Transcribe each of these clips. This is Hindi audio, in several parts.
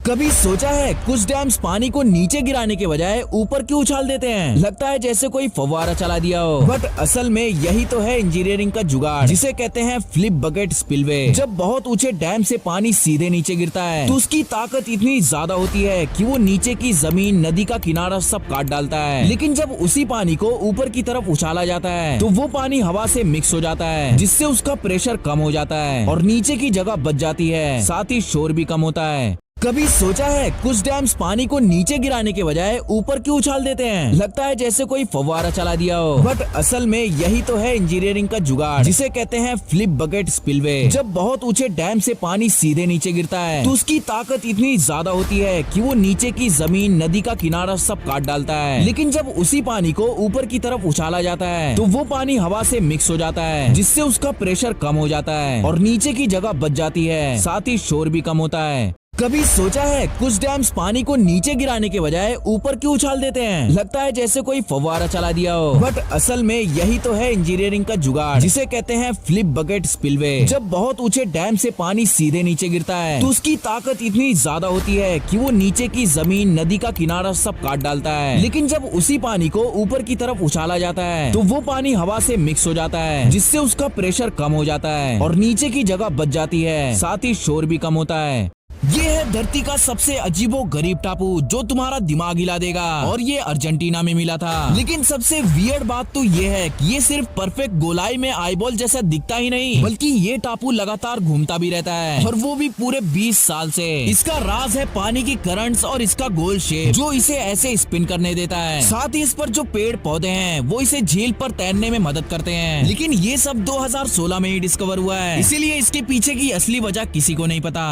कभी सोचा है कुछ डैम्स पानी को नीचे गिराने के बजाय ऊपर क्यों उछाल देते हैं? लगता है जैसे कोई फव्वारा चला दिया हो, बट असल में यही तो है इंजीनियरिंग का जुगाड़, जिसे कहते हैं फ्लिप बकेट स्पिलवे। जब बहुत ऊंचे डैम से पानी सीधे नीचे गिरता है तो उसकी ताकत इतनी ज्यादा होती है कि वो नीचे की जमीन, नदी का किनारा सब काट डालता है। लेकिन जब उसी पानी को ऊपर की तरफ उछाला जाता है तो वो पानी हवा से मिक्स हो जाता है, जिससे उसका प्रेशर कम हो जाता है और नीचे की जगह बच जाती है, साथ ही शोर भी कम होता है। कभी सोचा है कुछ डैम्स पानी को नीचे गिराने के बजाय ऊपर क्यों उछाल देते हैं? लगता है जैसे कोई फव्वारा चला दिया हो, बट असल में यही तो है इंजीनियरिंग का जुगाड़, जिसे कहते हैं फ्लिप बकेट स्पिलवे। जब बहुत ऊंचे डैम से पानी सीधे नीचे गिरता है तो उसकी ताकत इतनी ज्यादा होती है कि वो नीचे की जमीन, नदी का किनारा सब काट डालता है। लेकिन जब उसी पानी को ऊपर की तरफ उछाला जाता है तो वो पानी हवा से मिक्स हो जाता है, जिससे उसका प्रेशर कम हो जाता है और नीचे की जगह बच जाती है, साथ ही शोर भी कम होता है। कभी सोचा है कुछ डैम्स पानी को नीचे गिराने के बजाय ऊपर क्यों उछाल देते हैं? लगता है जैसे कोई फव्वारा चला दिया हो, बट असल में यही तो है इंजीनियरिंग का जुगाड़, जिसे कहते हैं फ्लिप बकेट स्पिलवे। जब बहुत ऊंचे डैम से पानी सीधे नीचे गिरता है तो उसकी ताकत इतनी ज्यादा होती है कि वो नीचे की जमीन, नदी का किनारा सब काट डालता है। लेकिन जब उसी पानी को ऊपर की तरफ उछाला जाता है तो वो पानी हवा से मिक्स हो जाता है, जिससे उसका प्रेशर कम हो जाता है और नीचे की जगह बच जाती है, साथ ही शोर भी कम होता है। ये है धरती का सबसे अजीबो गरीब टापू जो तुम्हारा दिमाग हिला देगा, और ये अर्जेंटीना में मिला था। लेकिन सबसे वियर्ड बात तो ये है कि ये सिर्फ परफेक्ट गोलाई में आईबॉल जैसा दिखता ही नहीं, बल्कि ये टापू लगातार घूमता भी रहता है, और वो भी पूरे 20 साल से। इसका राज है पानी की करंट्स और इसका गोल शेप, जो इसे ऐसे स्पिन करने देता है। साथ ही इस पर जो पेड़ पौधे हैं वो इसे झील पर तैरने में मदद करते हैं। लेकिन ये सब 2016 में ही डिस्कवर हुआ है, इसीलिए इसके पीछे की असली वजह किसी को नहीं पता।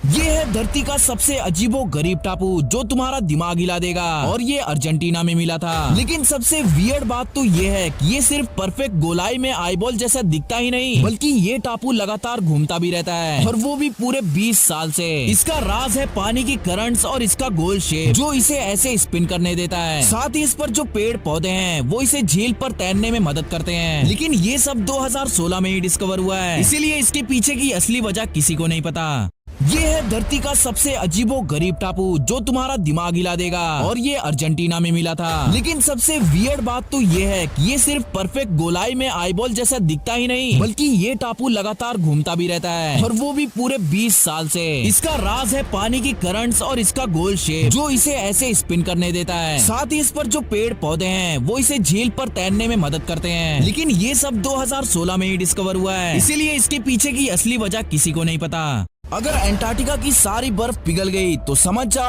ये है धरती का सबसे अजीबो गरीब टापू जो तुम्हारा दिमाग हिला देगा, और ये अर्जेंटीना में मिला था। लेकिन सबसे वियर्ड बात तो ये है कि ये सिर्फ परफेक्ट गोलाई में आईबॉल जैसा दिखता ही नहीं, बल्कि ये टापू लगातार घूमता भी रहता है, और वो भी पूरे 20 साल से। इसका राज है पानी की करंट्स और इसका गोल शेप, जो इसे ऐसे स्पिन करने देता है। साथ ही इस पर जो पेड़ पौधे हैं वो इसे झील पर तैरने में मदद करते हैं। लेकिन ये सब 2016 में ही डिस्कवर हुआ है, इसीलिए इसके पीछे की असली वजह किसी को नहीं पता। ये है धरती का सबसे अजीबो गरीब टापू जो तुम्हारा दिमाग हिला देगा, और ये अर्जेंटीना में मिला था। लेकिन सबसे वियर्ड बात तो ये है कि ये सिर्फ परफेक्ट गोलाई में आईबॉल जैसा दिखता ही नहीं, बल्कि ये टापू लगातार घूमता भी रहता है, और वो भी पूरे 20 साल से। इसका राज है पानी की करंट्स और इसका गोल शेप, जो इसे ऐसे स्पिन करने देता है। साथ ही इस पर जो पेड़ पौधे हैं वो इसे झील पर तैरने में मदद करते हैं। लेकिन ये सब 2016 में ही डिस्कवर हुआ है, इसीलिए इसके पीछे की असली वजह किसी को नहीं पता। अगर अंटार्कटिका की सारी बर्फ पिघल गई तो समझ जाओ